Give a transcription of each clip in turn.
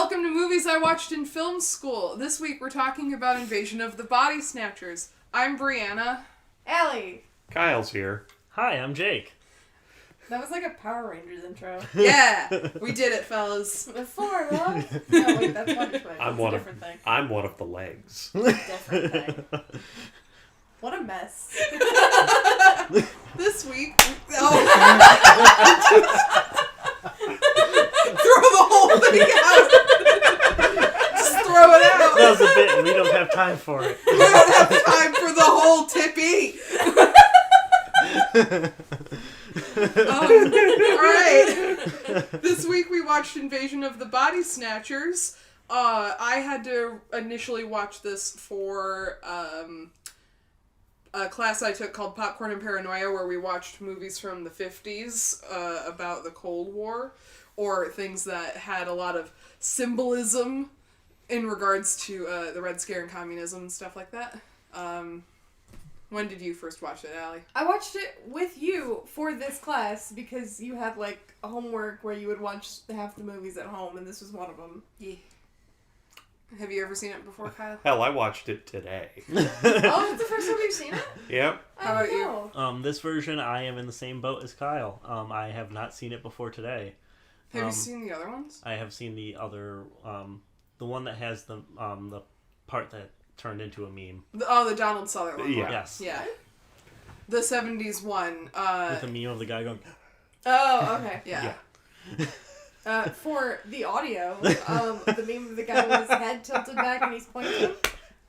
Welcome to Movies I Watched in Film School. This week we're talking about Invasion of the Bodysnatchers. I'm Brianna. Allie. Kyle's here. Hi, I'm Jake. That was like a Power Rangers intro. Yeah, we did it, fellas. The four of us. No, wait, that's one thing. That's a different thing. I'm one of the legs. Different thing. What a mess. This week, throw the whole thing out. Just throw it out. That was a bit, and we don't have time for it. We don't have time for the whole tippy. Alright. This week we watched Invasion of the Bodysnatchers. I had to initially watch this for a class I took called Popcorn and Paranoia, where we watched movies from the 50s about the Cold War, or things that had a lot of symbolism in regards to the Red Scare and communism and stuff like that. When did you first watch it, Allie? I watched it with you for this class because you had like a homework where you would watch half the movies at home, and this was one of them. Yeah. Have you ever seen it before, Kyle? Hell, I watched it today. Oh, it's the first time you've seen it? Yep. How about you? This version, I am in the same boat as Kyle. I have not seen it before today. Have you seen the other ones? I have seen the other, the one that has the part that turned into a meme. The Donald Sutherland Yeah. one. Yes. Yeah. The 70s one. With the meme of the guy going, Oh, okay. Yeah. For the audio, the meme of the guy with his head tilted back and he's pointing.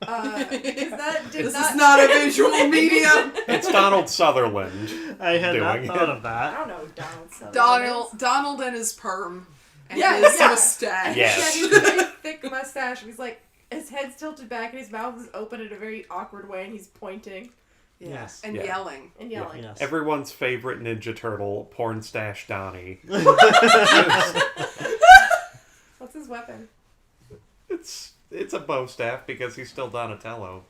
This is not a visual medium. It's Donald Sutherland. I had not Doing thought it. of I that. don't know who Donald Sutherland is. Donald and his perm. And Yeah, his yeah. mustache. Yes. He had a very thick mustache, and he's like, his head's tilted back, and his mouth is open in a very awkward way, and he's pointing Yeah. Yes. And Yeah. yelling. and yelling. Yes. Everyone's favorite Ninja Turtle, Porn Stash Donnie. What's his weapon? It's a bow staff because he's still Donatello,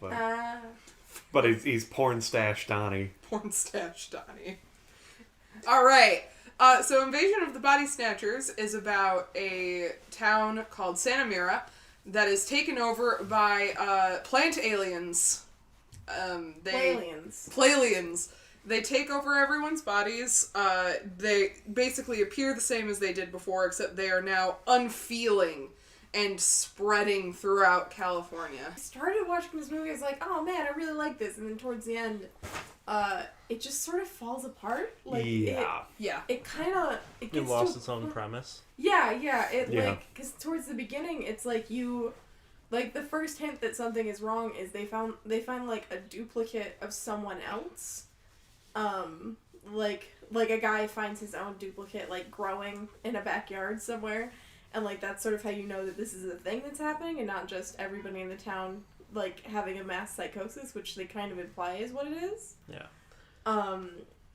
but he's Porn Stash Donnie. Porn stash Donnie. Alright. So Invasion of the Bodysnatchers is about a town called Santa Mira that is taken over by plant aliens. Playlians. They take over everyone's bodies. They basically appear the same as they did before, except they are now unfeeling and spreading throughout California. I started watching this movie, I was like, oh man, I really like this, and then towards the end, it just sort of falls apart. Like, Yeah. It kind of... It lost its own premise. Yeah. Yeah. Because towards the beginning, it's like you... Like, the first hint that something is wrong is they find, like, a duplicate of someone else. Like a guy finds his own duplicate, like, growing in a backyard somewhere. And, like, that's sort of how you know that this is a thing that's happening and not just everybody in the town, like, having a mass psychosis, which they kind of imply is what it is. Yeah.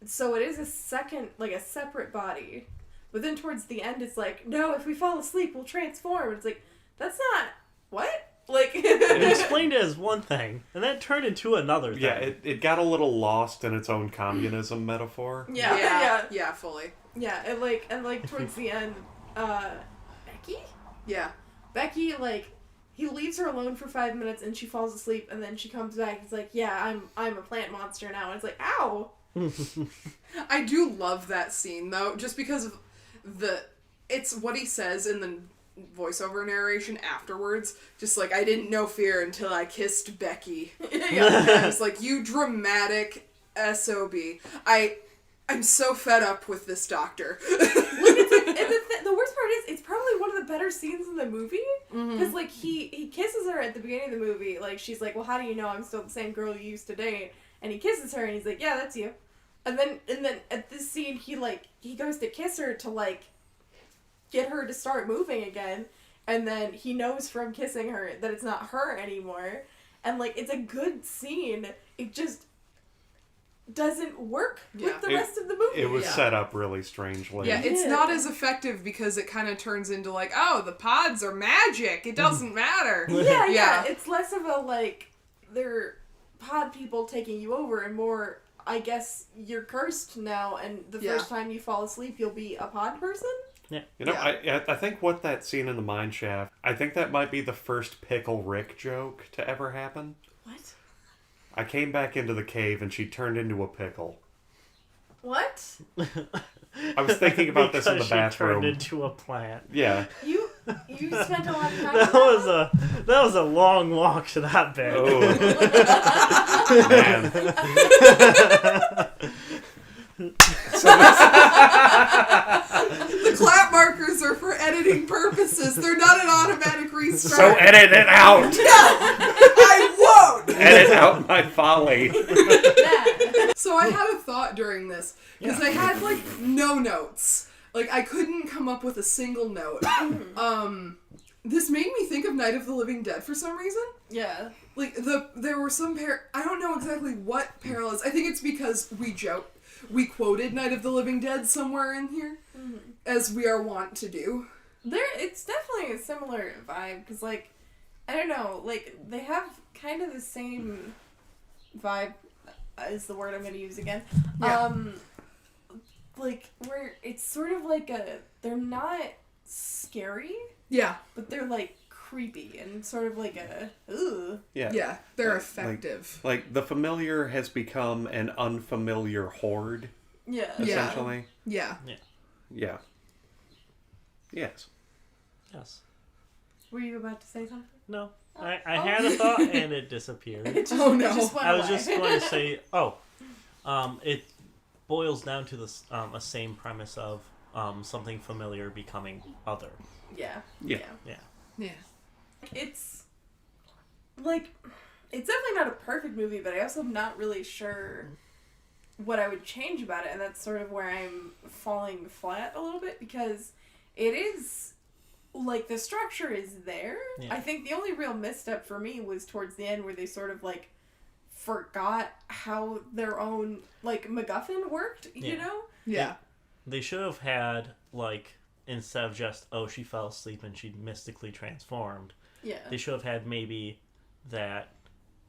So it is a separate body. But then towards the end, it's like, no, if we fall asleep, we'll transform. And it's like, that's not... What? Like... It explained it as one thing, and then it turned into another thing. Yeah, it got a little lost in its own communism metaphor. Yeah, fully. Yeah, and like towards the end, Becky? Yeah. Becky, like, he leaves her alone for 5 minutes and she falls asleep and then she comes back. He's like, yeah, I'm a plant monster now. And it's like, ow! I do love that scene, though, just because of it's what he says in the voiceover narration afterwards. Just like, I didn't know fear until I kissed Becky. Yeah. It's like, you dramatic SOB. I'm so fed up with this doctor. The worst part is, it's probably one of the better scenes in the movie. Because, like, he kisses her at the beginning of the movie. Like, she's like, well, how do you know I'm still the same girl you used to date? And he kisses her, and he's like, yeah, that's you. And then at this scene, he goes to kiss her to, like, get her to start moving again. And then he knows from kissing her that it's not her anymore. And, like, it's a good scene. It just doesn't work with the rest of the movie. It was set up really strangely. Yeah, it's not as effective because it kind of turns into like, oh, the pods are magic. It doesn't matter. Yeah. It's less of a, like, they're pod people taking you over and more, I guess, you're cursed now and the first time you fall asleep, you'll be a pod person? Yeah. You know, Yeah. I think what that scene in the mine shaft, I think that might be the first Pickle Rick joke to ever happen. What? I came back into the cave and she turned into a pickle. What? I was thinking about this in the Because bathroom. She turned into a plant. Yeah. You spent a lot of time. That was a long walk to that bit. Oh. Man. The clap markers are for editing purposes. They're not an automatic restart. So edit it out. I won't. Edit out my folly. So I had a thought during this because I had like no notes. Like I couldn't come up with a single note. This made me think of Night of the Living Dead for some reason. Yeah. Like there were some I don't know exactly what parallels. I think it's because we quoted Night of the Living Dead somewhere in here, as we are wont to do. It's definitely a similar vibe because, like, I don't know, like they have kind of the same vibe. Is the word I'm going to use again. Yeah. Like where it's sort of like they're not scary, Yeah. but they're like creepy and sort of like ooh. Yeah. Yeah. They're effective. Like, the familiar has become an unfamiliar horde, Yeah. essentially. Yeah. Yeah. Yes. Yes. Were you about to say something? No. I had a thought and it disappeared. Oh no. It just went I was away. just going to say, it boils down to this a same premise of something familiar becoming other. Yeah. Yeah. Yeah. It's like it's definitely not a perfect movie, but I also am not really sure what I would change about it, and that's sort of where I'm falling flat a little bit because it is like the structure is there. Yeah. I think the only real misstep for me was towards the end where they sort of like forgot how their own like MacGuffin worked, you know? Yeah. They should have had, like, instead of just, she fell asleep and she mystically transformed, Yeah. they should have had maybe that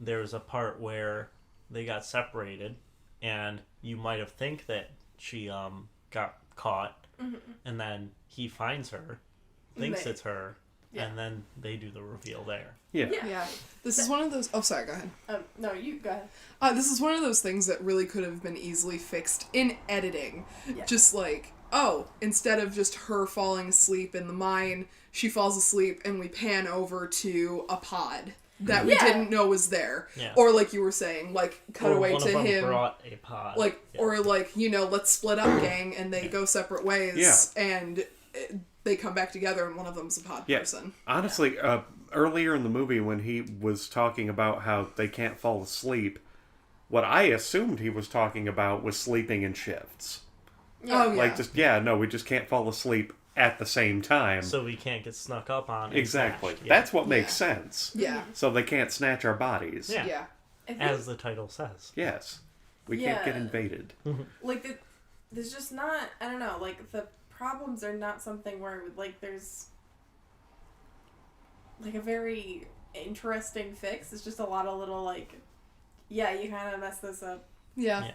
there was a part where they got separated and you might have think that she got caught and then he finds her, thinks Right. it's her, and then they do the reveal there. Yeah. Yeah. This is one of those... Oh, sorry, go ahead. No, you go ahead. This is one of those things that really could have been easily fixed in editing. Yeah. Just like, instead of just her falling asleep in the mine, she falls asleep and we pan over to a pod that we Yeah. didn't know was there. Yeah. Or like you were saying, like, cut Or away one to of them him. brought a pod. Like, Yeah. or like, let's split up, gang, and they go separate ways. Yeah. And they come back together and one of them's a pod person. Honestly, earlier in the movie when he was talking about how they can't fall asleep, what I assumed he was talking about was sleeping in shifts. Yeah. Oh, yeah. Like, we just can't fall asleep at the same time. So we can't get snuck up on. and Exactly. snatched. Yeah. That's what makes sense. Yeah. So they can't snatch our bodies. Yeah. Yeah. I think, As the title says. Yes. We can't get Yeah. invaded. like there's just not, I don't know, like the problems are not something where like there's like a very interesting fix. It's just a lot of little like, yeah, you kind of messed this up. Yeah. Yeah.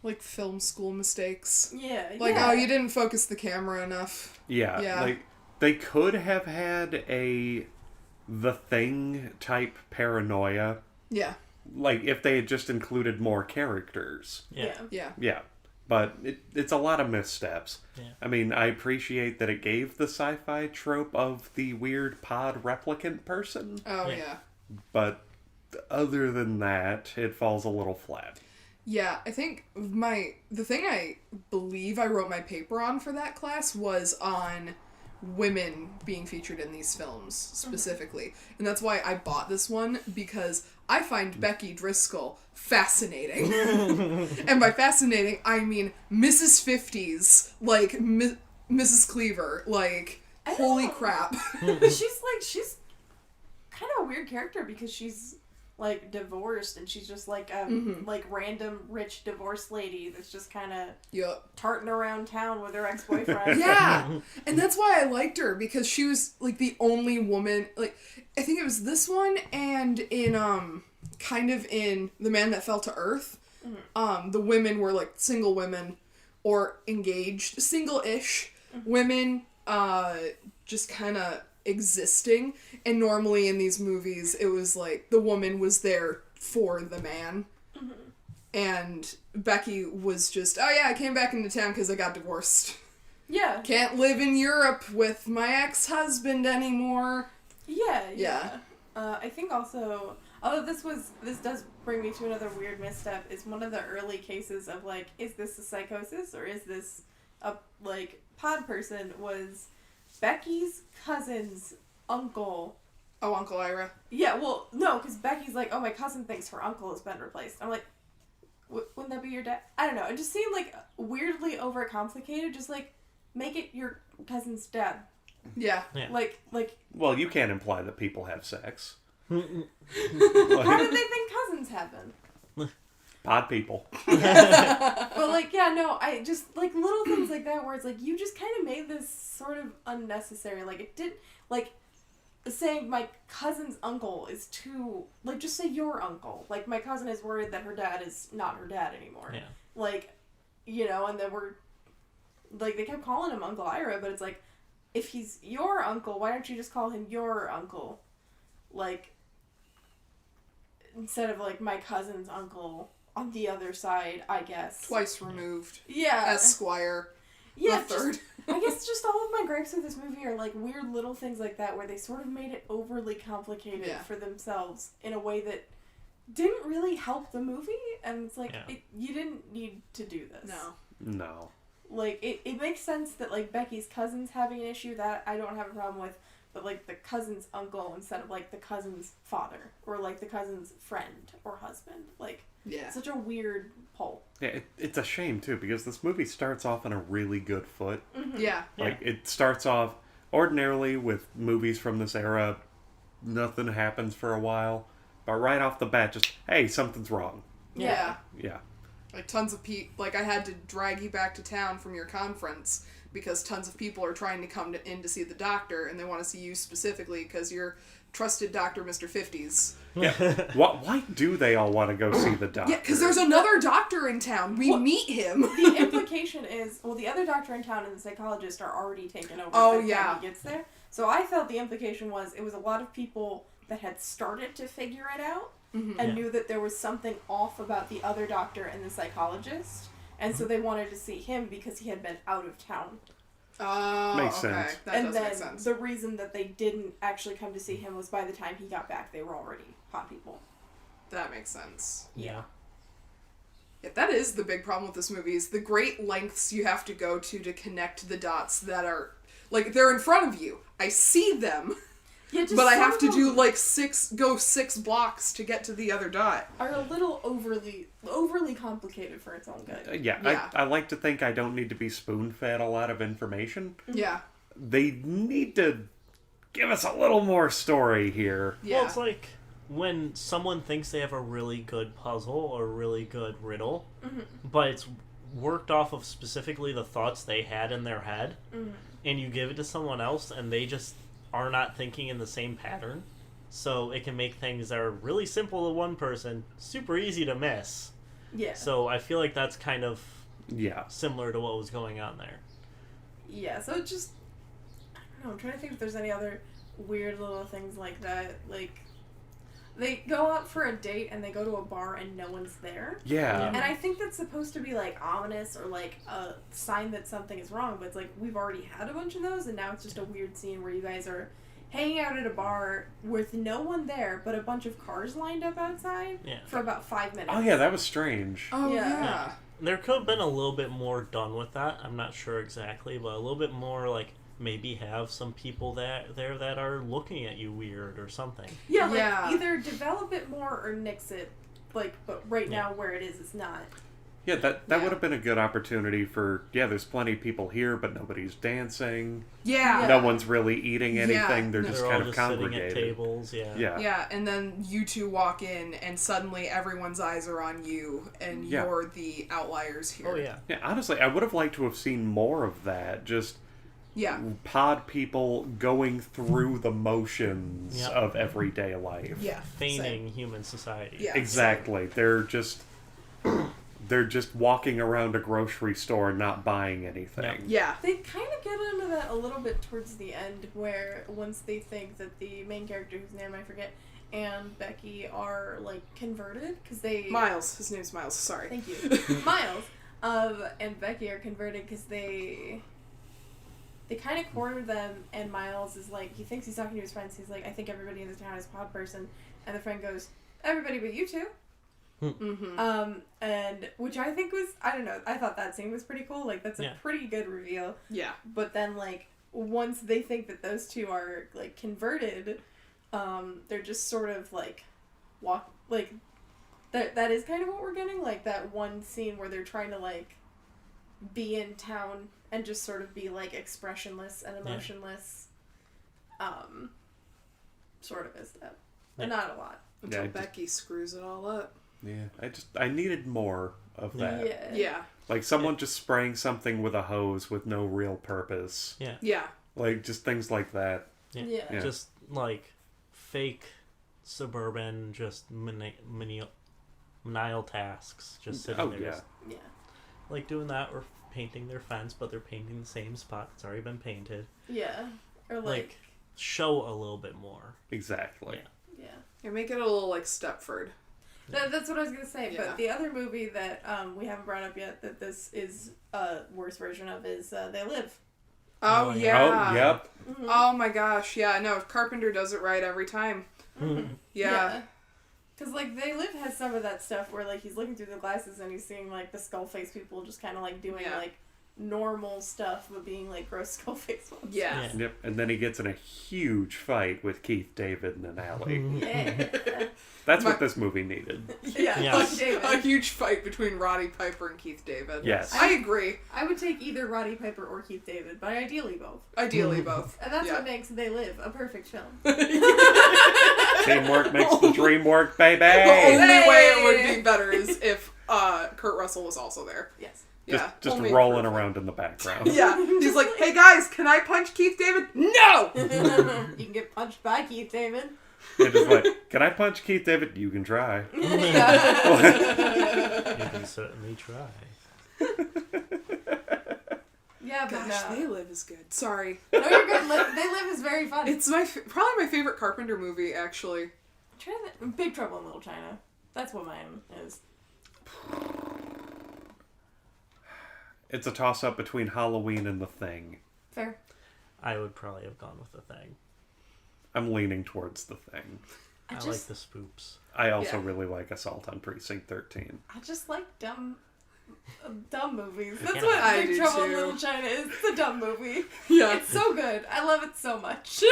Like film school mistakes. Yeah. Like, yeah. you didn't focus the camera enough. Yeah. Yeah. Like, they could have had The Thing type paranoia. Yeah. Like, if they had just included more characters. Yeah. Yeah. Yeah. But it's a lot of missteps. Yeah. I mean, I appreciate that it gave the sci-fi trope of the weird pod replicant person. Oh, Yeah. yeah. But other than that, it falls a little flat. Yeah, I think the thing I believe I wrote my paper on for that class was on women being featured in these films specifically. And that's why I bought this one, because I find Becky Driscoll fascinating. And by fascinating, I mean Mrs. 50s, like Mrs. Cleaver, like, holy crap. she's kind of a weird character because she's like divorced and she's just like a like random rich divorced lady that's just kind of Yup. tarting around town with her ex-boyfriend. Yeah, and that's why I liked her, because she was like the only woman. Like, I think it was this one, and in kind of in The Man That Fell to Earth, the women were like single women or engaged, single-ish, women just kind of existing, and normally in these movies it was like the woman was there for the man, and Becky was just, oh yeah, I came back into town because I got divorced. Yeah. Can't live in Europe with my ex-husband anymore. Yeah. I think also, although this does bring me to another weird misstep, is one of the early cases of, like, is this a psychosis or is this a, like, pod person, was Becky's cousin's uncle. Oh, Uncle Ira. Yeah, well, no, because Becky's like, oh, my cousin thinks her uncle has been replaced. I'm like, wouldn't that be your dad? I don't know. It just seemed, like, weirdly overcomplicated. Just, like, make it your cousin's dad. Yeah. Like. Well, you can't imply that people have sex. How did they think cousins happen? Pod people. But, like, yeah, no, I just, like, little things like that where it's like, you just kind of made this sort of unnecessary. Like, it did, like, saying my cousin's uncle is too, like, just say your uncle. Like, my cousin is worried that her dad is not her dad anymore. Yeah. Like, you know, and then like, they kept calling him Uncle Ira, but it's like, if he's your uncle, why don't you just call him your uncle? Like, instead of, like, my cousin's uncle on the other side, I guess. Twice removed. Yeah. Esquire. Yeah, the third. I guess just all of my gripes with this movie are, like, weird little things like that where they sort of made it overly complicated for themselves in a way that didn't really help the movie, and it's like, you didn't need to do this. No. Like, it makes sense that, like, Becky's cousin's having an issue that I don't have a problem with, but, like, the cousin's uncle instead of, like, the cousin's father, or, like, the cousin's friend or husband. Like, such a weird pull. Yeah, it's a shame, too, because this movie starts off on a really good foot. Mm-hmm. Yeah. Like, it starts off, ordinarily, with movies from this era, nothing happens for a while, but right off the bat, just, hey, something's wrong. Yeah. Yeah. Like, tons of people, like, I had to drag you back to town from your conference because tons of people are trying to come in to see the doctor, and they want to see you specifically because you're trusted Dr. Mr. 50s. Yeah. Why do they all want to go see the doctor? Yeah, because there's another doctor in town. We meet him. The implication is, well, the other doctor in town and the psychologist are already taken over by the time he gets there. So I felt the implication was it was a lot of people that had started to figure it out and knew that there was something off about the other doctor and the psychologist, and so they wanted to see him because he had been out of town. Makes okay. sense. That and does then make sense. the reason that they didn't actually come to see him was by the time he got back, they were already hot people. That makes sense. Yeah. Yeah, that is the big problem with this movie, is the great lengths you have to go to connect the dots that are, like, they're in front of you. I see them. Yeah, just but I some have of to them do, like, 6 blocks to get to the other dot. are a little overly complicated for its own good. Yeah. I like to think I don't need to be spoon-fed a lot of information. Yeah. They need to give us a little more story here. Yeah. Well, it's like when someone thinks they have a really good puzzle or a really good riddle, but it's worked off of specifically the thoughts they had in their head, and you give it to someone else and they just are not thinking in the same pattern. So it can make things that are really simple to one person super easy to miss. Yeah. So I feel like that's kind of Yeah. similar to what was going on there. Yeah, so it just, I don't know, I'm trying to think if there's any other weird little things like that. Like, they go out for a date and they go to a bar and no one's there. Yeah. And I think that's supposed to be, like, ominous or, like, a sign that something is wrong, but it's like, we've already had a bunch of those, and now it's just a weird scene where you guys are hanging out at a bar with no one there, but a bunch of cars lined up outside for about 5 minutes. Oh, yeah, that was strange. Oh, Yeah. yeah. There could have been a little bit more done with that. I'm not sure exactly, but a little bit more, like, maybe have some people that are looking at you weird or something. Yeah, like, Yeah. either develop it more or nix it, like, but right now where it is, it's not. Yeah, that would have been a good opportunity for, there's plenty of people here, but nobody's dancing. Yeah. No one's really eating anything. Yeah. They're No. just They're kind all of just sitting congregated. at tables, yeah. Yeah, and then you two walk in, and suddenly everyone's eyes are on you, and Yeah. you're the outliers here. Oh, yeah. Yeah, honestly, I would have liked to have seen more of that. Just Yeah. pod people going through the motions Yep. of everyday life. Yeah. Feigning human society. Yeah. Exactly. They're just they're just walking around a grocery store not buying anything. Yeah. They kind of get into that a little bit towards the end, where once they think that the main character, whose name I forget, and Becky are, like, converted, because they... Miles. His name's Miles. Sorry. Thank you. Miles and Becky are converted because they kind of corner them, and Miles is like, he thinks he's talking to his friends, he's like, I think everybody in this town is a pod person, and the friend goes, everybody but you two. Mm-hmm. And which I think was, I don't know, I thought that scene was pretty cool, like, that's a pretty good reveal. Yeah. But then, like, once they think that those two are, like, converted, they're just sort of, like, that is kind of what we're getting, like, that one scene where they're trying to, like, be in town and just sort of be, like, expressionless and emotionless, sort of is that. But not a lot. Until Becky screws it all up. Yeah, I needed more of that. Yeah. Like someone just spraying something with a hose with no real purpose. Yeah. Like, just things like that. Yeah. Just, like, fake suburban, just menial tasks. Just sitting there. Just, like, doing that or painting their fence, but they're painting the same spot that's already been painted. Yeah. Or, like show a little bit more. Exactly. Yeah. And make it a little like Stepford. That's what I was going to say, Yeah. but the other movie that we haven't brought up yet that this is a worse version of is They Live. Oh, yeah. Oh, yep. Mm-hmm. Oh, my gosh. Yeah, no, Carpenter does it right every time. Mm-hmm. Yeah. Because, like, They Live has some of that stuff where, like, he's looking through the glasses and he's seeing, like, the skull face people just kind of, like, doing, like, normal stuff but being, like, gross skull face ones. Yeah. Yep. And then he gets in a huge fight with Keith David in an alley. Yeah. That's what this movie needed. Yeah. Yes. A huge fight between Roddy Piper and Keith David. Yes. I agree. I would take either Roddy Piper or Keith David, but ideally both. Ideally both. And that's what makes They Live a perfect film. Teamwork makes the dream work, baby! The only way it would be better is if Kurt Russell was also there. Yes. Just rolling around in the background. Yeah. He's like, hey guys, can I punch Keith David? No! You can get punched by Keith David. And just like, can I punch Keith David? You can try. You can certainly try. Yeah, but Gosh, no. They Live is good. Sorry. No, you're good. They Live is very fun. It's probably my favorite Carpenter movie, actually. Big Trouble in Little China. That's what mine is. It's a toss-up between Halloween and The Thing. Fair. I would probably have gone with The Thing. I'm leaning towards The Thing. I like the spoops. I also really like Assault on Precinct 13. I just like dumb movies. That's Yeah. what I Big do Trouble in too. Little China is. It's a dumb movie. Yeah. It's so good. I love it so much.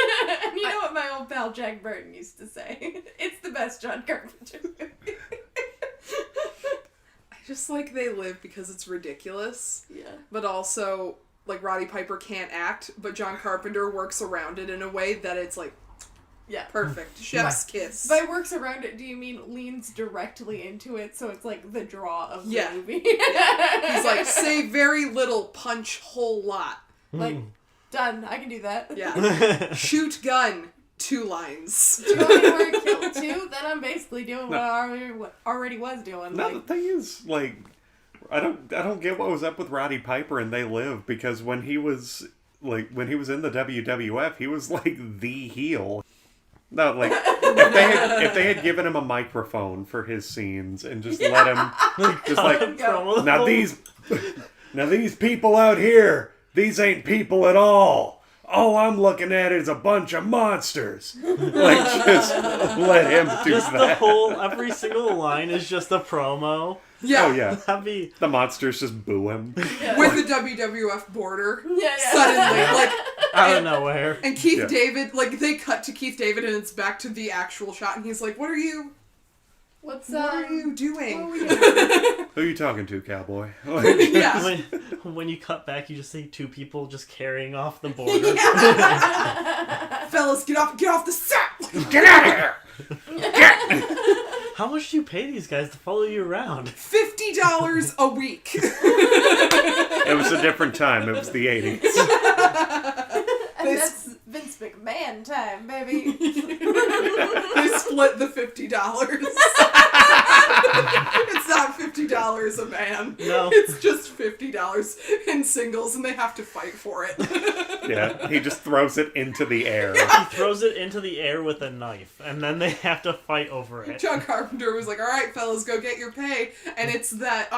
And you know what my old pal Jack Burton used to say? It's the best John Carpenter movie. I just like They Live because it's ridiculous. Yeah. But also, like, Roddy Piper can't act, but John Carpenter works around it in a way that it's, like, perfect. Chef's kiss. By works around it, do you mean leans directly into it so it's like the draw of the movie? He's like, say very little, punch whole lot. Like, done. I can do that. Yeah. Shoot gun, 2 lines. Do you want me to wear a kilt too? Then I'm basically doing what I already was doing. No, Like, the thing is, like, I don't get what was up with Roddy Piper and They Live, because when he was in the WWF, he was like the heel. No, like, if they had given him a microphone for his scenes and just let him just like, now these people out here, these ain't people at all. All I'm looking at is a bunch of monsters. Like, just let him do Just that. every single line is just a promo. Yeah. Oh yeah, That'd be... the monsters just boo him. With the WWF border. yeah. Suddenly. Like, out of nowhere. and Keith David, like, they cut to Keith David and it's back to the actual shot and he's like, what are you What are you doing? What are we doing? Who are you talking to, cowboy? Like, Yeah. When you cut back, you just see 2 people just carrying off the border. Fellas, get off the set! get out of here! How much do you pay these guys to follow you around? $50 a week. It was a different time. It was the 80s. And that's Vince McMahon time, baby. They split the $50. It's not $50 a man. No. It's just $50 in singles, and they have to fight for it. Yeah, he just throws it into the air. He throws it into the air with a knife, and then they have to fight over it. John Carpenter was like, "All right, fellas, go get your pay," and it's that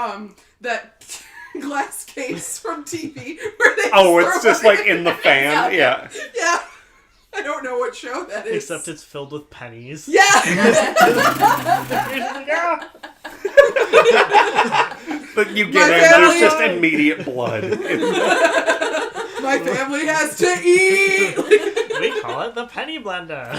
glass case from TV where they. Oh, it's throw just it like in the fan. Yeah. Yeah. I don't know what show that is. Except it's filled with pennies. Yeah. But you get My it, family- there's just immediate blood. My family has to eat. We call it the penny blender.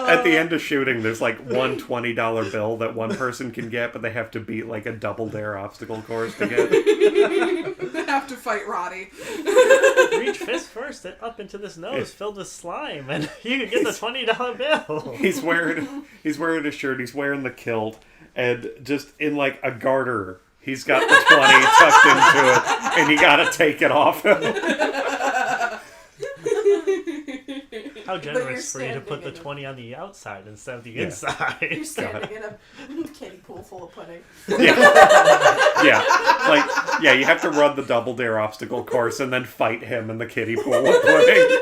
At the end of shooting, there's like one $20 bill that one person can get, but they have to beat like a double dare obstacle course to get. They have to fight Roddy. Reach fist first and up into this nose filled with slime, and you can get the $20 bill. He's wearing a shirt, he's wearing the kilt, and just in like a garter, he's got the 20 tucked into it, and you gotta take it off him. How you're generous for you to standing put the in a- 20 on the outside instead of the Yeah. inside. You're standing in a kiddie pool full of pudding. Yeah. Yeah, you have to run the double dare obstacle course and then fight him in the kiddie pool of pudding.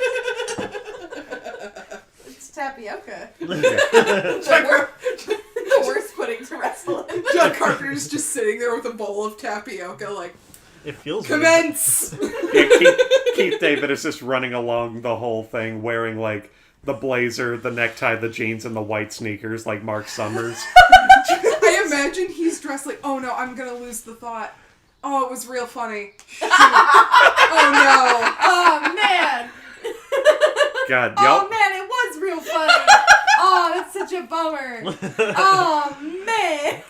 It's tapioca. Yeah. The worst pudding to wrestle in. John Carpenter's just sitting there with a bowl of tapioca, like, It feels weird. commence! Yeah, Keith David is just running along the whole thing wearing like the blazer, the necktie, the jeans, and the white sneakers like Mark Summers. I imagine he's dressed like, oh no, I'm gonna lose the thought. Oh, it was real funny. Oh Oh man! God, Oh y'all, man, it was real funny. Oh, that's such a bummer. Oh man!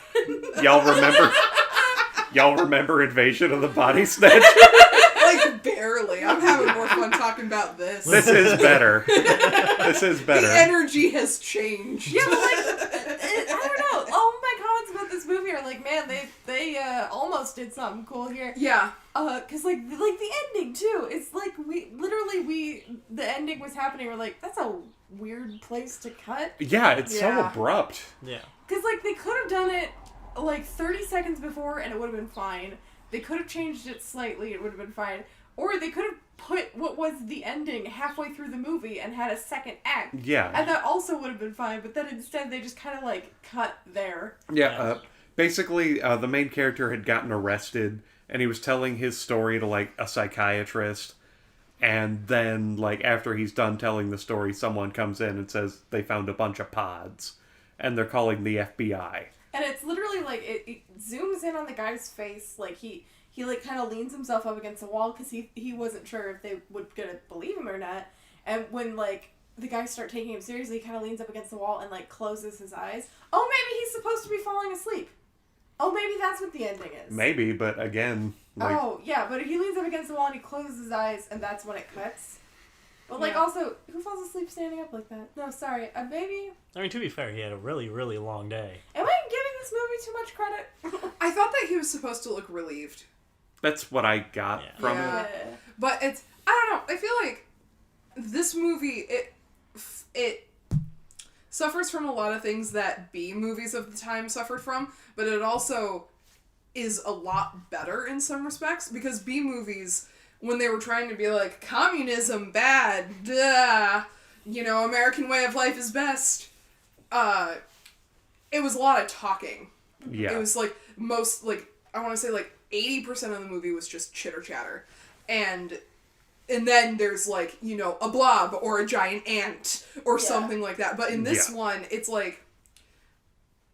y'all remember Invasion of the Body Snatchers? no! Like, barely. I'm having more fun talking about this. This is better. This is The better. energy has changed. Yeah, but like, I don't know. All of my comments about this movie are like, man, they almost did something cool here. Yeah. Cause like the ending too. It's like the ending was happening. We're like, that's a weird place to cut. Yeah, it's so Yeah. abrupt. Yeah. Cause like they could have done it like 30 seconds before and it would have been fine. They could have changed it slightly, it would have been fine. Or they could have put what was the ending halfway through the movie and had a second act. Yeah. And that also would have been fine, but then instead they just kind of like cut there. Yeah, basically, the main character had gotten arrested, and he was telling his story to, like, a psychiatrist, and then, like, after he's done telling the story, someone comes in and says they found a bunch of pods, and they're calling the FBI. And it's literally like, it zooms in on the guy's face, like he like kind of leans himself up against the wall because he wasn't sure if they would gonna believe him or not. And when like the guys start taking him seriously, he kind of leans up against the wall and like closes his eyes. Oh, maybe he's supposed to be falling asleep. Oh, maybe that's what the ending is. Maybe, but again, like, Oh, yeah, but he leans up against the wall and he closes his eyes and that's when it cuts. But like Yeah. also, who falls asleep standing up like that? No, sorry. Maybe... I mean, to be fair, he had a really, really long day. Am I giving this movie too much credit? I thought that he was supposed to look relieved. that's what I got Yeah. from Yeah. it. But I don't know, I feel like this movie, it suffers from a lot of things that B movies of the time suffered from, but it also is a lot better in some respects, because B movies, when they were trying to be like, communism bad, duh, American way of life is best, it was a lot of talking. Yeah. It was like I want to say like 80% of the movie was just chitter chatter. And then there's like, a blob or a giant ant or something like that. But in this one, it's like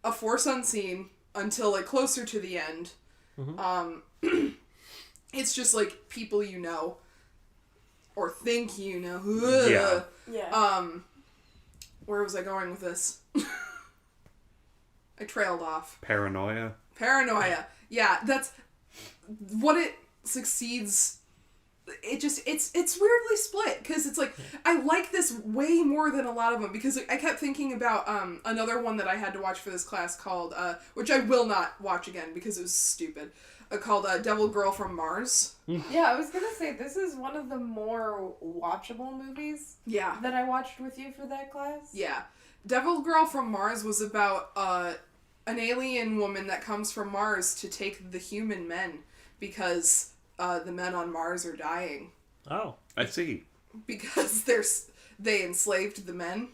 a force unseen until like closer to the end. Mm-hmm. It's just like people or think Ugh. Yeah. Yeah. Where was I going with this? I trailed off. Paranoia. Yeah, that's what it succeeds. It's weirdly split, because it's like, I like this way more than a lot of them, because I kept thinking about another one that I had to watch for this class called, which I will not watch again because it was stupid, called Devil Girl from Mars. Yeah, I was gonna say, this is one of the more watchable movies Yeah. that I watched with you for that class. Yeah. Devil Girl from Mars was about an alien woman that comes from Mars to take the human men because the men on Mars are dying. Oh, I see. Because they enslaved the men.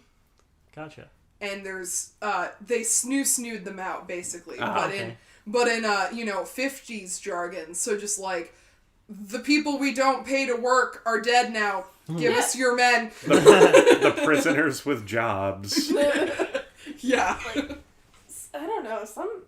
gotcha. And there's they snooed them out basically, okay. but in 50s jargon, so just like the people we don't pay to work are dead now. Give us your men. The prisoners with jobs. Yeah. Like, I don't know, some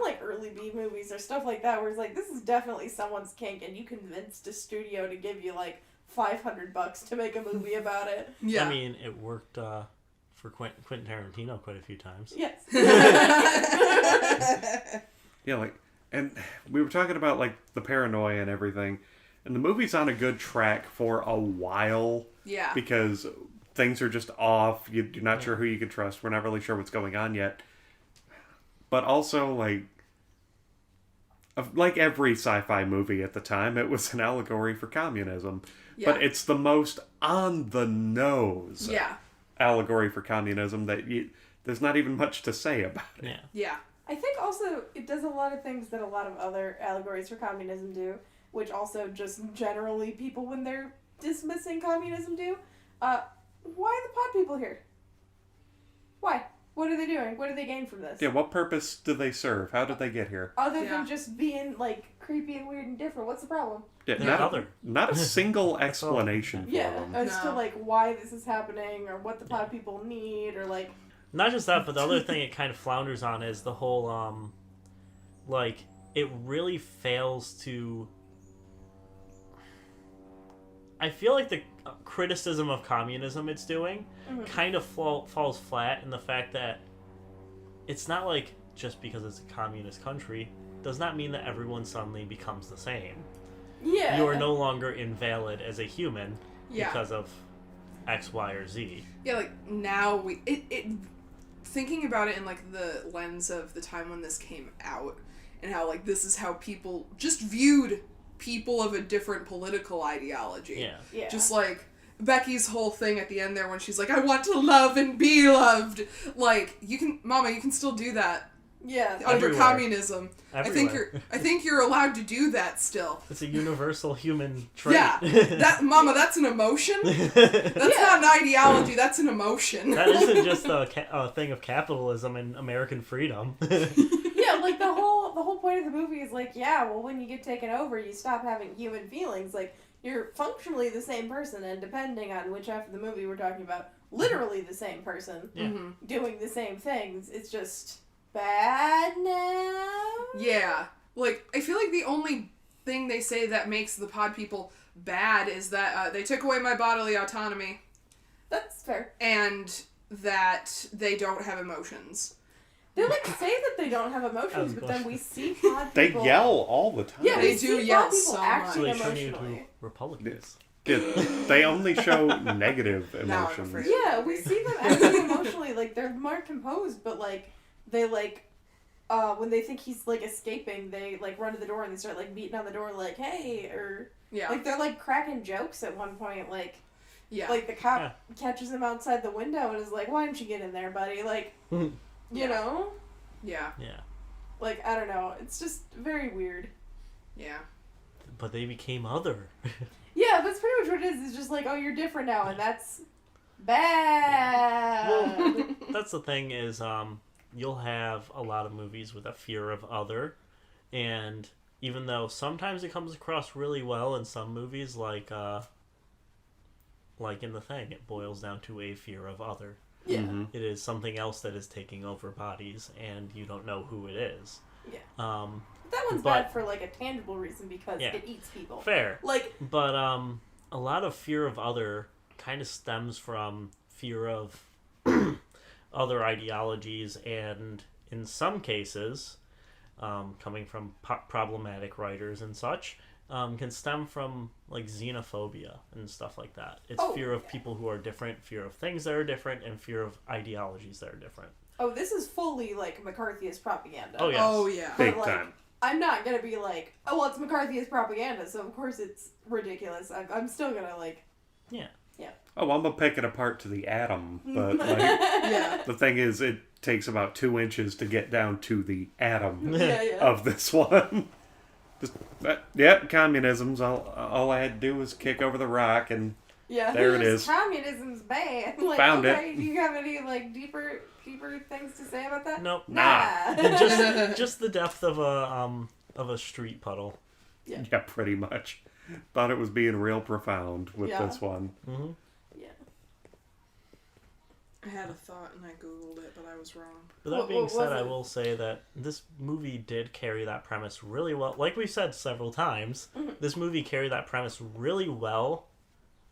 like early B movies or stuff like that where it's like, this is definitely someone's kink and you convinced a studio to give you like $500 to make a movie about it. Yeah. I mean, it worked for Quentin Tarantino quite a few times. Yes. Yeah, like, and we were talking about like the paranoia and everything, and the movie's on a good track for a while. Yeah. Because things are just off. You're not sure who you can trust. We're not really sure what's going on yet. But also, like every sci-fi movie at the time, it was an allegory for communism. Yeah. But it's the most on the nose Yeah. allegory for communism that there's not even much to say about it. Yeah. Yeah. I think also it does a lot of things that a lot of other allegories for communism do, which also just generally people when they're dismissing communism do. Why are the pod people here? Why? What are they doing? What do they gain from this? Yeah, what purpose do they serve? How did they get here? Other Yeah. than just being like creepy and weird and different, what's the problem? Yeah, They're not a single explanation for Yeah, them. as to No. like why this is happening or what the pod people need or like. Not just that, but the other thing it kind of flounders on is the whole, like, it really fails to... I feel like the criticism of communism it's doing kind of falls flat in the fact that it's not like just because it's a communist country does not mean that everyone suddenly becomes the same. Yeah. You are no longer invalid as a human Yeah. because of X, Y, or Z. Yeah, like now thinking about it in like the lens of the time when this came out and how like this is how people just viewed people of a different political ideology. Yeah. Yeah. Just like Becky's whole thing at the end there when she's like, I want to love and be loved. Like, Mama, you can still do that Yeah. under Everywhere. communism. Everywhere. I think you're allowed to do that still. It's a universal human trait. Yeah. Mama, that's an emotion. That's not an ideology, that's an emotion. That isn't just a thing of capitalism and American freedom. Yeah, like the whole point of the movie is like, yeah, well, when you get taken over, you stop having human feelings. Like, you're functionally the same person, and depending on which half of the movie we're talking about, literally the same person Yeah. doing the same things. It's just bad now. Yeah. Like, I feel like the only thing they say that makes the pod people bad is that they took away my bodily autonomy That's fair. and that they don't have emotions. They like say that they don't have emotions, but then we see pod They people. yell all the time. Yeah, They we do see yell pod people so acting So they turn you emotionally. into Republicans. Yeah, they only show negative Now I'm emotions. afraid. Yeah, we see them acting emotionally. Like, they're more composed, but like they like when they think he's like escaping, they like run to the door and they start like beating on the door, like, "Hey!" or Yeah. like they're like cracking jokes at one point. Like, Yeah. like the cop catches him outside the window and is like, "Why don't you get in there, buddy?" Like, you know, Yeah. Yeah. like I don't know. It's just very weird. Yeah. But they became other. Yeah, that's pretty much what it is. It's just like, oh, you're different now, and that's bad. Well, that's the thing is, you'll have a lot of movies with a fear of other, and even though sometimes it comes across really well in some movies, like in The Thing, it boils down to a fear of other. Yeah. Mm-hmm. It is something else that is taking over bodies, and you don't know who it is. Yeah. Um, That one's But- bad for like a tangible reason because Yeah. it eats people. fair. Like, But a lot of fear of other kind of stems from fear of other ideologies, and in some cases, coming from problematic writers and such, can stem from like xenophobia and stuff like that. It's fear of people who are different, fear of things that are different, and fear of ideologies that are different. oh, this is fully like McCarthyist propaganda. Oh, yes. Oh, yeah. Big But, like, time. I'm not gonna be like, oh, well, it's McCarthyist propaganda, so of course it's ridiculous. I'm still gonna like. Yeah. Oh, I'm gonna pick it apart to the atom, but like, Yeah. the thing is, it takes about 2 inches to get down to the atom Yeah. of this one. Just, yep, communism's all I had to do was kick over the rock, and Yeah. there it is. Communism's bad. Like, Found okay, it. Do you have any like deeper things to say about that? Nope. Nah. just the depth of a street puddle. Yeah, pretty much. Thought it was being real profound with Yeah. this one. Mm-hmm. Yeah. I had a thought and I googled it, but I was wrong. But that What being was said, I it? will say that this movie did carry that premise really well. Like we've said several times, this movie carried that premise really well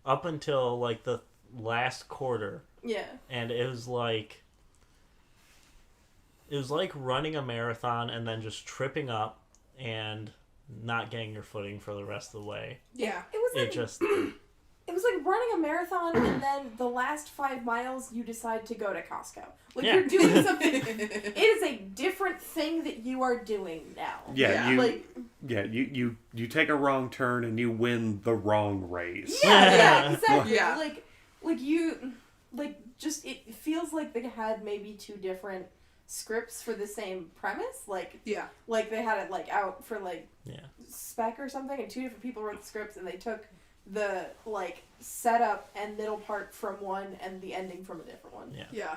up until like the last quarter. Yeah. And it was like running a marathon and then just tripping up and not getting your footing for the rest of the way. Yeah. It was like It just it was like running a marathon and then the last 5 miles you decide to go to Costco. Like Yeah. you're doing something. It is a different thing that you are doing now. Yeah, Yeah. you take a wrong turn and you win the wrong race. Yeah, exactly. Yeah. Just it feels like they had maybe 2 different scripts for the same premise. Like Yeah. they had it like out for like yeah. spec or something, and 2 different people wrote the scripts, and they took the like setup and middle part from one and the ending from a different one. Yeah. Yeah.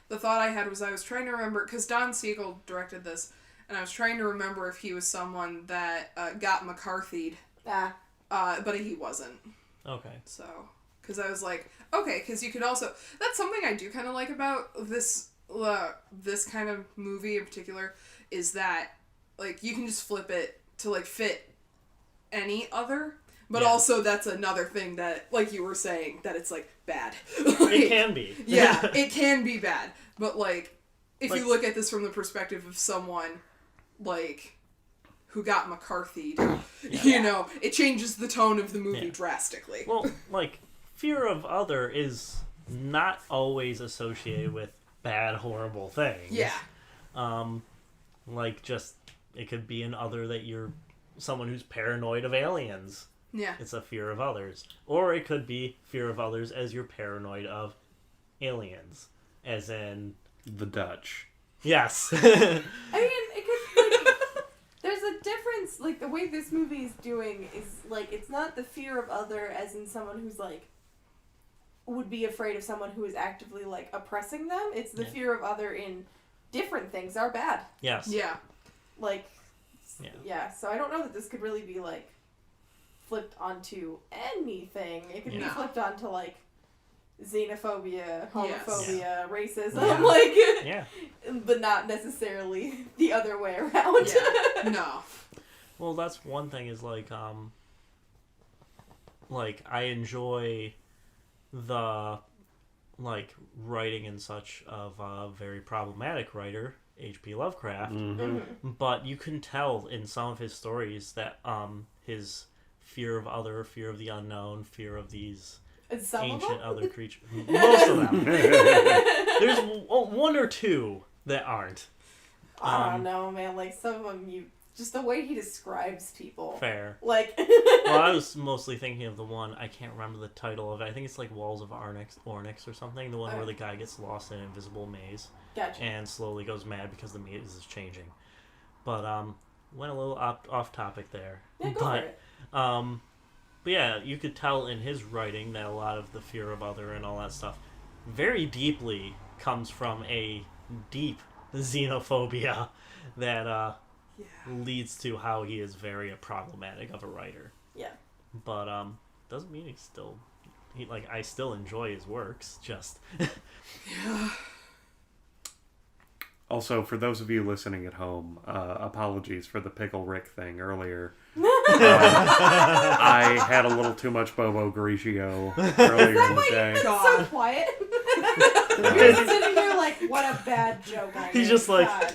The thought I had was I was trying to remember, because Don Siegel directed this, and I was trying to remember if he was someone that got McCarthy'd, but he wasn't. Okay. So, because I was like, okay, because you could also, that's something I do kind of like about this kind of movie in particular, is that, like, you can just flip it to, like, fit any other, but Yeah. also that's another thing that, like you were saying, that it's, like, bad. It can be. Yeah, it can be bad, but, like, if Like- you look at this from the perspective of someone, like, who got McCarthy'd, you know, it changes the tone of the movie Yeah. drastically. Well, like, fear of other is not always associated with bad, horrible things. Yeah. Like, just, it could be an other that you're someone who's paranoid of aliens. Yeah. It's a fear of others. Or it could be fear of others as you're paranoid of aliens. As in... The Dutch. Yes. I mean, it could, like, there's a difference, like, the way this movie is doing is, like, it's not the fear of other as in someone who's, like, would be afraid of someone who is actively, like, oppressing them. It's the Yeah. fear of other in different things are bad. Yes. Yeah. Like, Yeah. so I don't know that this could really be, like, flipped onto anything. It could be No. flipped onto, like, xenophobia, homophobia, racism, Yeah. like, Yeah. but not necessarily the other way around. Yeah. No. Well, that's one thing is, like, I enjoy the, like, writing and such of a very problematic writer, H.P. Lovecraft, but you can tell in some of his stories that, his fear of other, fear of the unknown, fear of these And some of ancient them? other creatures. Most of them. There's one or two that aren't. I don't know, man. Like, some of them, just the way he describes people. Fair. Like, Well, I was mostly thinking of the one, I can't remember the title of it. I think it's like Walls of Ornyx or something. The one where the guy gets lost in an invisible maze gotcha. and slowly goes mad because the maze is changing. But went a little off topic there. Yeah, go for it. But yeah, you could tell in his writing that a lot of the fear of other and all that stuff very deeply comes from a deep xenophobia that leads to how he is very problematic of a writer. Yeah. But doesn't mean I still enjoy his works, just Also, for those of you listening at home, apologies for the Pickle Rick thing earlier. I had a little too much Bobo Grigio earlier in the day. It's God. so quiet. You're just sitting here like, what a bad joke I He's made. just like- God.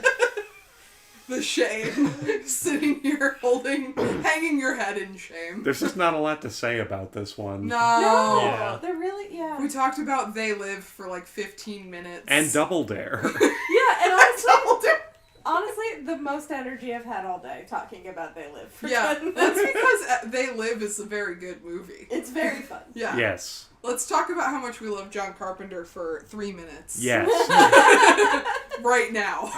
The shame. Sitting here hanging your head in shame. There's just not a lot to say about this one. No. No, Yeah. they're really, yeah. We talked about They Live for like 15 minutes. And Double Dare. Yeah, and honestly, Honestly, the most energy I've had all day talking about They Live for Yeah, 10 that's minutes. because They Live is a very good movie. It's very fun. Yeah. Yes. Let's talk about how much we love John Carpenter for 3 minutes. Yes. Right now.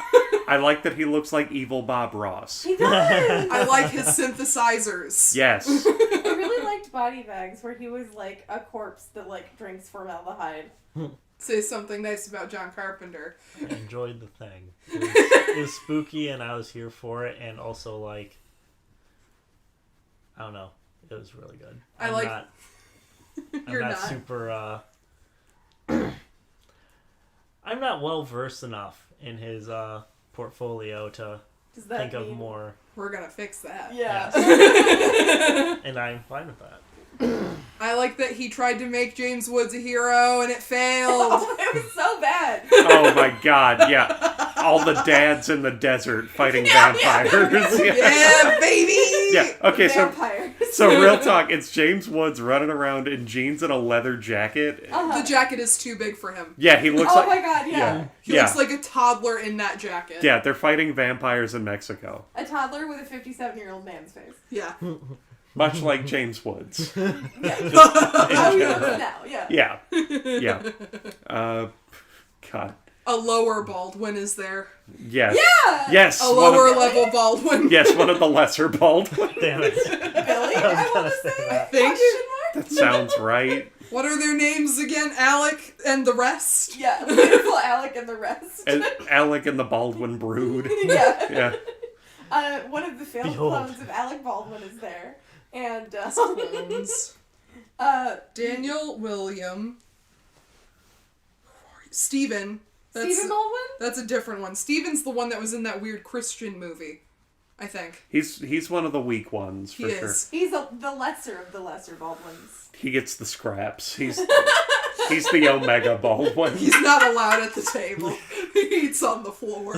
I like that he looks like evil Bob Ross. He does! I like his synthesizers. Yes. I really liked Body Bags, where he was like a corpse that like drinks formaldehyde. Say something nice about John Carpenter. I enjoyed the thing. It was spooky, and I was here for it, and also, like, I don't know. It was really good. I like- I'm not super, I'm not well-versed enough in his, portfolio to Does that think of mean- more, We're gonna fix that. Yeah. and I'm fine with that. I like that he tried to make James Woods a hero and it failed. Oh, it was so bad. Oh my god, yeah. All the dads in the desert fighting vampires. Yeah, baby! Yeah, okay, Vampires. so real talk, it's James Woods running around in jeans and a leather jacket. Uh-huh. The jacket is too big for him. Yeah, he looks Oh like... my god, yeah. He looks like a toddler in that jacket. Yeah, they're fighting vampires in Mexico. A toddler with a 57-year-old man's face. Yeah. Much like James Woods. Yeah. In How he general. looks now, yeah. Yeah. Yeah. God. A lower Baldwin is there. Yes. Yeah! Yes. A one of- lower level Baldwin. Yes, one of the lesser Baldwins. Damn it. Billy? I want to say that. Think? That sounds right. What are their names again? Alec and the rest? Yeah, beautiful Alec and the rest. And Alec and the Baldwin brood. Yeah. Yeah. One of the failed Behold. clones of Alec Baldwin is there. And, Clones. Daniel, William, Stephen. Stephen Baldwin? That's a different one. Stephen's the one that was in that weird Christian movie, I think. He's one of the weak ones, for He sure. is. He's the lesser of the lesser Baldwins. He gets the scraps. He's the Omega Baldwin. He's not allowed at the table. He eats on the floor.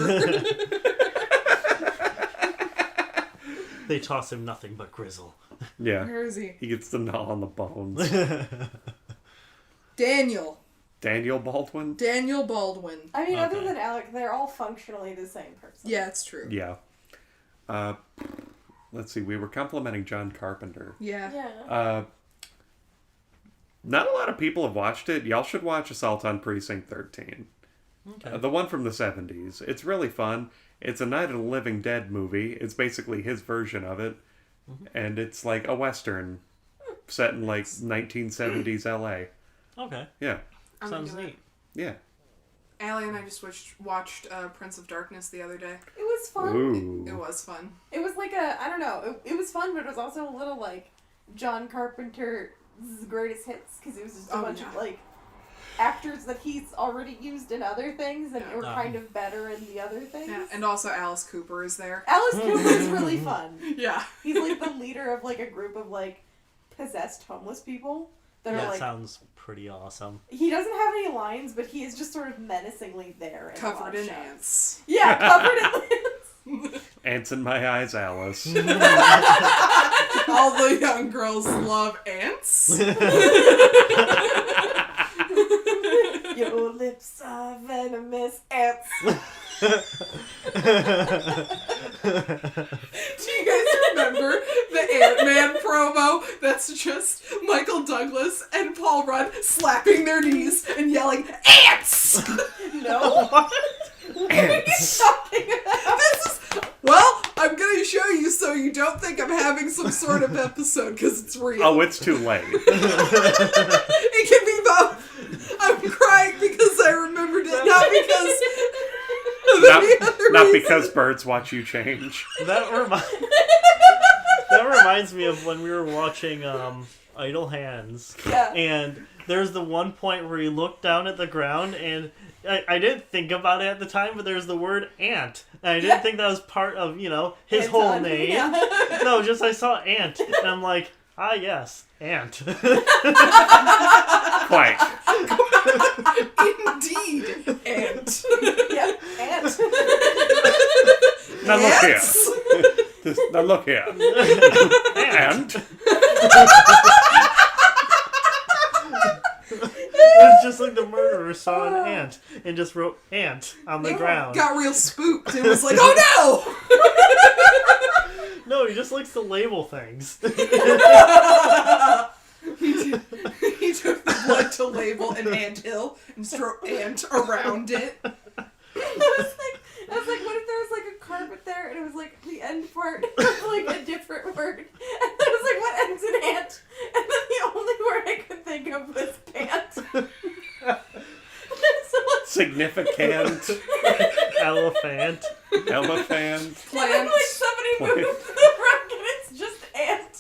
They toss him nothing but grizzle. Yeah. Where is he? He gets the gnaw on the bones. Daniel. Daniel Baldwin? Daniel Baldwin. I mean, other Okay. than Alec, they're all functionally the same person. Yeah, it's true. Yeah. Let's see. We were complimenting John Carpenter. Yeah. Yeah. Not a lot of people have watched it. Y'all should watch Assault on Precinct 13. Okay. The one from the 70s. It's really fun. It's a Night of the Living Dead movie. It's basically his version of it. And it's like a Western set in like 1970s LA. Okay. Yeah. I'm Sounds into it. neat. Yeah. Allie and I just watched Prince of Darkness the other day. It was fun. Ooh. It was fun. It was like I don't know, it was fun, but it was also a little like John Carpenter's greatest hits, because it was just a bunch of like actors that he's already used in other things and were kind of better in the other things. Yeah, and also Alice Cooper is there. Alice Cooper is really fun. Yeah. He's like the leader of like a group of like possessed homeless people that are That like sounds pretty awesome. he doesn't have any lines, but he is just sort of menacingly there. In a lot Covered of in shots. ants. Yeah, covered in ants. Ants in my eyes, Alice. All the young girls love ants. Your lips are venomous ants. Do you guys remember the Ant-Man promo? That's just Michael Douglas and Paul Rudd slapping their knees and yelling, "Ants!" No. Ants! Talking about? This is... Well, I'm gonna show you so you don't think I'm having some sort of episode, because it's real. Oh, it's too late. It can be both. I'm crying because I remembered it, not because... of any other Not reason. because birds watch you change. That reminds me of when we were watching Idle Hands. Yeah. And there's the one point where you look down at the ground, and I didn't think about it at the time, but there's the word ant. And I didn't think that was part of, his Ants whole on- name. yeah. No, just I saw ant. And I'm like, ah, yes, ant. Quite. Indeed, ant. Yeah, ant. Now look here. Ants? Now look here. And It's just like the murder murderer saw an ant and just wrote ant on the ground. Got real spooked and was like, oh no! No, he just likes to label things. He took the blood to label an anthill and just wrote ant around it. I was like, what if there was like a carpet there and it was like the end part was like a different word? And I was like, what ends in ant? And then the only word I could think of was pant. Significant. Elephant. Elephant. And then like somebody moved the rug and it's just ant.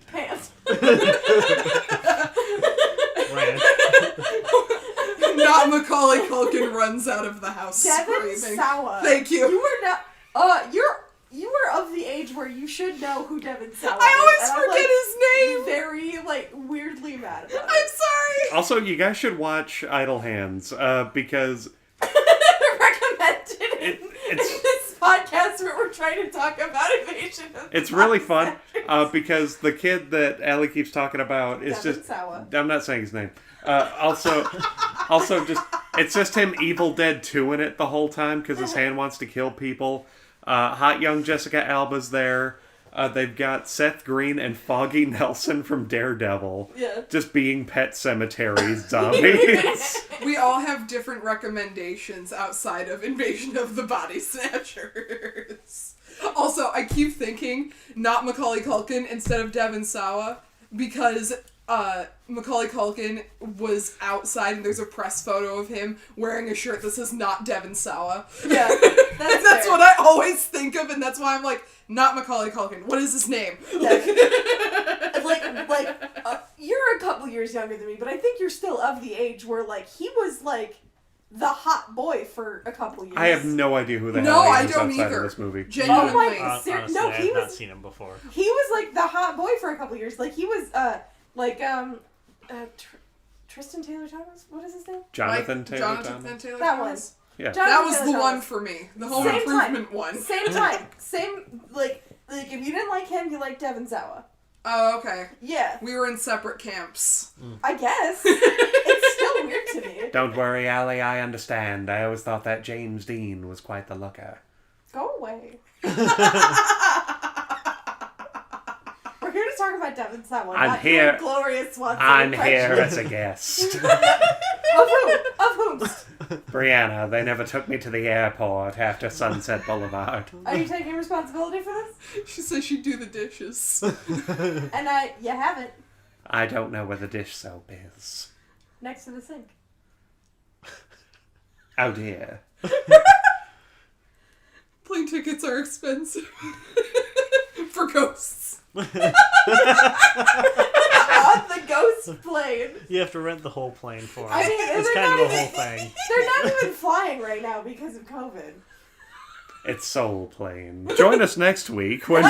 Pant. Rant. Not Macaulay Culkin runs out of the house Devin screaming. Sawa. Thank you. You were not. You were of the age where you should know who Devin Sawa is. I always and forget his name. I'm very weirdly mad about it. I'm sorry. Also, you guys should watch Idle Hands, because Recommended in it's this podcast where we're trying to talk about invasion of the it's really fun. Bodysnatchers. Because the kid that Allie keeps talking about is Devin just Sawa. I'm not saying his name. Also, just it's just him Evil Dead 2 in it the whole time because his hand wants to kill people. Hot young Jessica Alba's there. They've got Seth Green and Foggy Nelson from Daredevil. Yeah. Just being Pet Cemetery zombies. We all have different recommendations outside of Invasion of the Body Snatchers. Also, I keep thinking not Macaulay Culkin instead of Devin Sawa because Macaulay Culkin was outside and there's a press photo of him wearing a shirt that says not Devin Sawa. Yeah, That's what I always think of, and that's why I'm like, not Macaulay Culkin. What is his name? You're a couple years younger than me, but I think you're still of the age where he was the hot boy for a couple years. I have no idea who the No, hell I he is don't outside either. of this movie. Genuinely. Oh my- Honestly, No, I he have was- not seen him before. He was the hot boy for a couple years. He was Tristan Taylor Thomas. What is his name? Jonathan Taylor Jonathan Thomas? Taylor That Thomas? Yeah. Jonathan That was Taylor the Thomas. one for me. The Home Same Improvement time. one. Same time. Same if you didn't like him, you liked Devin Sawa. Oh, okay. Yeah, We were in separate camps. I guess. It's still weird to me. Don't worry, Allie, I understand. I always thought that James Dean was quite the looker. Go away. We're here to talk about Devin Sawa. I'm not here- your glorious Swanson. I'm here impression. as a guest. Of who? Of whom? Brianna, they never took me to the airport after Sunset Boulevard. Are you taking responsibility for this? She says she'd do the dishes. And you haven't. I don't know where the dish soap is. Next to the sink. Oh dear. Plane tickets are expensive. For ghosts. On the ghost plane. You have to rent the whole plane for it. I mean, it's they're kind of not a whole even- thing. They're not even flying right now because of COVID. It's Soul Plane. Join us next week when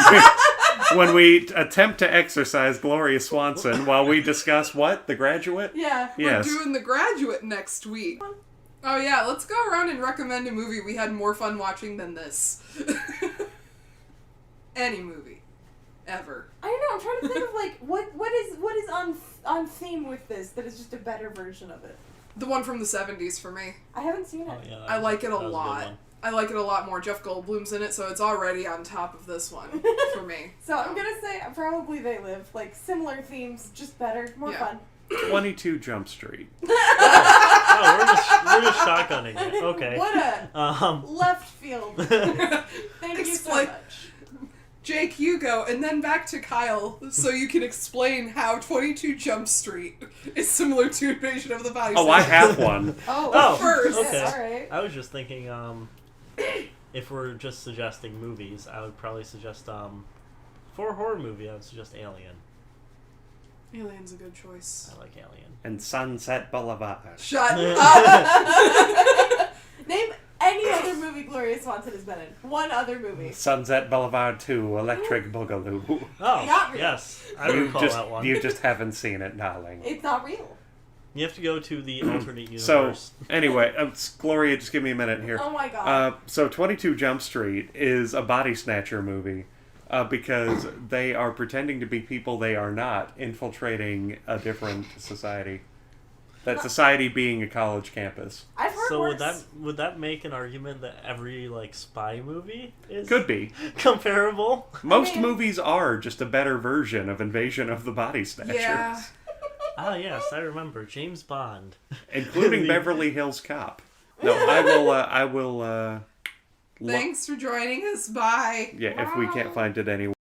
we attempt to exercise Gloria Swanson while we discuss what? The Graduate? Yeah. Yes. We're doing The Graduate next week. Oh yeah, let's go around and recommend a movie we had more fun watching than this. Any movie. Ever. I don't know. I'm trying to think of what is on theme with this that is just a better version of it. The one from the 70s for me. I haven't seen it. Oh, yeah, I like it a that was good lot. one. I like it a lot more. Jeff Goldblum's in it, so it's already on top of this one for me. So I'm gonna say probably They Live. Similar themes, just better, more Yeah. fun. 22 Jump Street. Oh, we're just shotgunning it. Okay. What a left field. Thank you so Explain- much. Jake, you go, and then back to Kyle, so you can explain how 22 Jump Street is similar to Invasion of the Body Oh, I Snatchers. have one. Oh, first. okay. Alright. I was just thinking, if we're just suggesting movies, I would probably suggest, for a horror movie, I would suggest Alien. Alien's a good choice. I like Alien. And Sunset Boulevard. Shut up! Name any other movie Gloria Swanson has been in. One other movie. Sunset Boulevard 2, Electric Boogaloo. Oh, Not really. yes. I recall that one. You just haven't seen it, darling. It's not real. You have to go to the alternate universe. So, anyway, Gloria, just give me a minute here. Oh my god. So 22 Jump Street is a body snatcher movie. because they are pretending to be people they are not, infiltrating a different society. That society being a college campus. I've heard So worse. would that make an argument that every like spy movie is Could be. comparable? Most mean- movies are just a better version of Invasion of the Body Snatchers. Yeah. Ah, yes, I remember James Bond. Including Beverly Hills Cop. No, I will look. Thanks for joining us. Bye. Yeah, if we can't find it anywhere.